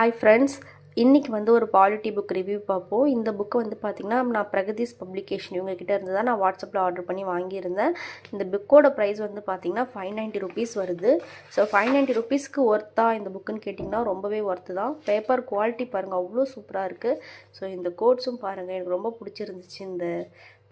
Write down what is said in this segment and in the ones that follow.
Hi friends, இன்றைக்கி வந்து ஒரு பாலிட்டி புக் ரிவ்யூ பார்ப்போம். இந்த புக்கு வந்து பார்த்திங்கன்னா நான் பிரகதீஷ் பப்ளிகேஷன் இவங்ககிட்ட இருந்து தான் நான் வாட்ஸ்அப்பில் ஆர்டர் பண்ணி வாங்கியிருந்தேன். இந்த புக்கோட ப்ரைஸ் வந்து பார்த்திங்கன்னா 590 ருபீஸ் வருது. ஸோ 590 ருபீஸ்க்கு ஒர்த்தா இந்த புக்குன்னு கேட்டிங்கன்னா ரொம்பவே ஒர்த்து தான். பேப்பர் குவாலிட்டி பாருங்கள், அவ்வளோ சூப்பராக இருக்குது. ஸோ இந்த கோட்ஸும் பாருங்கள், எனக்கு ரொம்ப பிடிச்சிருந்துச்சு. இந்த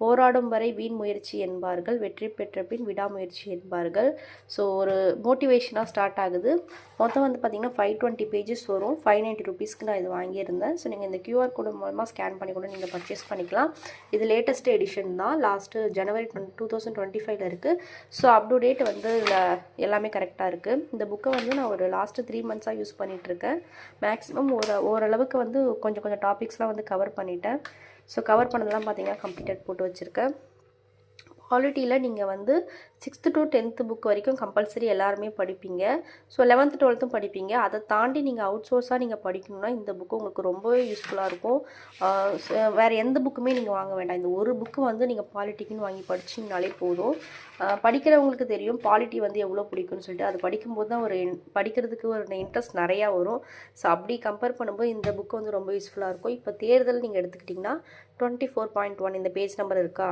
போராடும் வரை வீண் முயற்சி என்பார்கள், வெற்றி பெற்ற பின் விடாமுயற்சி என்பார்கள். ஸோ ஒரு மோட்டிவேஷனாக ஸ்டார்ட் ஆகுது. மொத்தம் வந்து பார்த்திங்கன்னா 520 பேஜஸ் வரும். 590 ருபீஸ்க்கு நான் இது வாங்கியிருந்தேன். ஸோ நீங்கள் இந்த கியூஆர் கோடு மூலமாக ஸ்கேன் பண்ணி கூட நீங்கள் பர்ச்சேஸ் பண்ணிக்கலாம். இது லேட்டஸ்ட் எடிஷன் தான், லாஸ்ட்டு ஜனவரி 2025 இருக்குது. ஸோ அப் டு டேட் வந்து இதில் எல்லாமே கரெக்டாக இருக்குது. இந்த புக்கை வந்து நான் ஒரு லாஸ்ட்டு 3 மந்த்ஸாக யூஸ் பண்ணிகிட்ருக்கேன். மேக்ஸிமம் ஓரளவுக்கு வந்து கொஞ்சம் டாபிக்ஸ்லாம் வந்து கவர் பண்ணிட்டேன். ஸோ கவர் பண்ணதெல்லாம் பார்த்தீங்கன்னா கம்ப்ளீட்டட் போட்டு வச்சுருக்கேன். குவாலிட்டியில் நீங்கள் வந்து 6th to 10th புக் வரைக்கும் கம்பல்சரி எல்லாருமே படிப்பீங்க. ஸோ 11th 12th படிப்பீங்க. அதை தாண்டி நீங்கள் அவுட் சோர்ஸாக நீங்கள் படிக்கணும்னா இந்த புக்கு உங்களுக்கு ரொம்பவே யூஸ்ஃபுல்லாக இருக்கும். வேறு எந்த புக்குமே நீங்கள் வாங்க வேண்டாம். இந்த ஒரு புக்கு வந்து நீங்கள் பாலிட்டிக்குன்னு வாங்கி படிச்சிங்கனாலே போதும். படிக்கிறவங்களுக்கு தெரியும் பாலிட்டி வந்து எவ்வளோ பிடிக்கும்னு சொல்லிட்டு. அது படிக்கும்போது தான் படிக்கிறதுக்கு ஒரு இன்ட்ரெஸ்ட் நிறையா வரும். ஸோ அப்படி கம்பேர் பண்ணும்போது இந்த புக்கு வந்து ரொம்ப யூஸ்ஃபுல்லாக இருக்கும். இப்போ தேர்தல் நீங்கள் எடுத்துக்கிட்டிங்கன்னா 24.1 இந்த பேஜ் நம்பர் இருக்கா,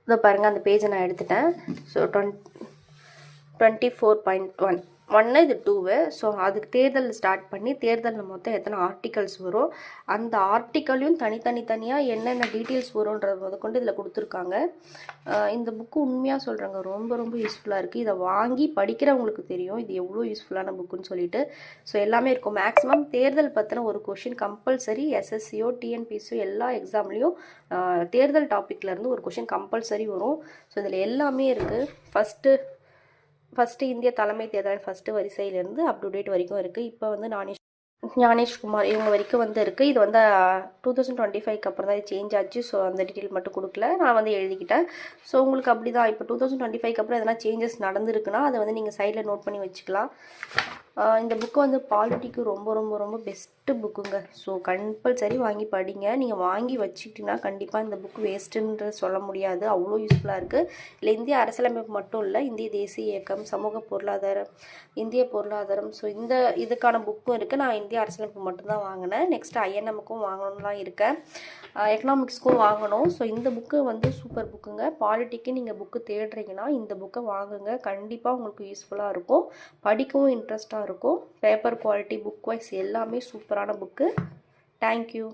இதை பாருங்கள், அந்த பேஜை நான் எடுத்துட்டேன். ஸோ 24.1 இது 2. ஸோ அதுக்கு தேர்தல் ஸ்டார்ட் பண்ணி தேர்தலில் மொத்தம் எத்தனை ஆர்டிகல்ஸ் வரும், அந்த ஆர்டிக்கலையும் தனித்தனியாக என்னென்ன டீட்டெயில்ஸ் வரும்ன்றது முதற்கொண்டு இதில் கொடுத்துருக்காங்க. இந்த புக்கு உண்மையாக சொல்கிறேங்க, ரொம்ப யூஸ்ஃபுல்லாக இருக்குது. இதை வாங்கி படிக்கிறவங்களுக்கு தெரியும் இது எவ்வளோ யூஸ்ஃபுல்லான புக்குன்னு சொல்லிட்டு. ஸோ எல்லாமே இருக்கும். மேக்ஸிமம் தேர்தல் பற்றின ஒரு கொஷின் கம்பல்சரி எஸ்எஸ்சியோ டிஎன்பிசியோ எல்லா எக்ஸாம்லேயும் தேர்தல் டாப்பிக்லேருந்து ஒரு கொஷின் கம்பல்சரி வரும். ஸோ இதில் எல்லாமே இருக்குது. ஃபஸ்ட்டு இந்திய தலைமை தேர்தல் ஃபஸ்ட்டு வரிசையிலேருந்து அப் டு டேட் வரைக்கும் இருக்குது. இப்போ வந்து ஞானேஷ்குமார் இவங்க வரைக்கும் வந்து இருக்குது. இது வந்து 2025க்கு அப்புறம் தான் இது சேஞ்ச் ஆச்சு. ஸோ அந்த டீட்டெயில் மட்டும் கொடுக்கல, நான் வந்து எழுதிக்கிட்டேன். ஸோ உங்களுக்கு அப்படி தான் இப்போ 2025க்கு அப்புறம் எதனா சேஞ்சஸ் நடந்திருக்குன்னா அதை வந்து நீங்கள் சைடில் நோட் பண்ணி வச்சுக்கலாம். இந்த புக்கு வந்து பாலிட்டிக்கு ரொம்ப பெஸ்ட்டு புக்குங்க. ஸோ கம்பல்சரி வாங்கி படிங்க. நீங்கள் வாங்கி வச்சுக்கிட்டிங்கன்னா கண்டிப்பாக இந்த புக் வேஸ்ட்டுன்னு சொல்ல முடியாது, அவ்வளோ யூஸ்ஃபுல்லாக இருக்குது. இல்லை இந்திய அரசியலமைப்பு மட்டும் இல்லை, இந்திய தேசிய இயக்கம், சமூக பொருளாதாரம், இந்திய பொருளாதாரம், ஸோ இதுக்கான புக்கும் இருக்குது. நான் இந்திய அரசியலமைப்பு மட்டும்தான் வாங்கினேன். நெக்ஸ்ட்டு ஐஎன்எம்முக்கும் வாங்கணும்லாம் இருக்கேன், எக்கனாமிக்ஸ்க்கும் வாங்கணும். ஸோ இந்த புக்கு வந்து சூப்பர் புக்குங்க. பாலிட்டிக்கு நீங்கள் புக்கு தேடுறீங்கன்னா இந்த புக்கை வாங்குங்க, கண்டிப்பாக உங்களுக்கு யூஸ்ஃபுல்லாக இருக்கும், படிக்கவும் இன்ட்ரெஸ்ட்டாக இருக்கும். பேப்பர் குவாலிட்டி, புக் வைஸ் எல்லாமே சூப்பரான புக்கு. தேங்க்யூ.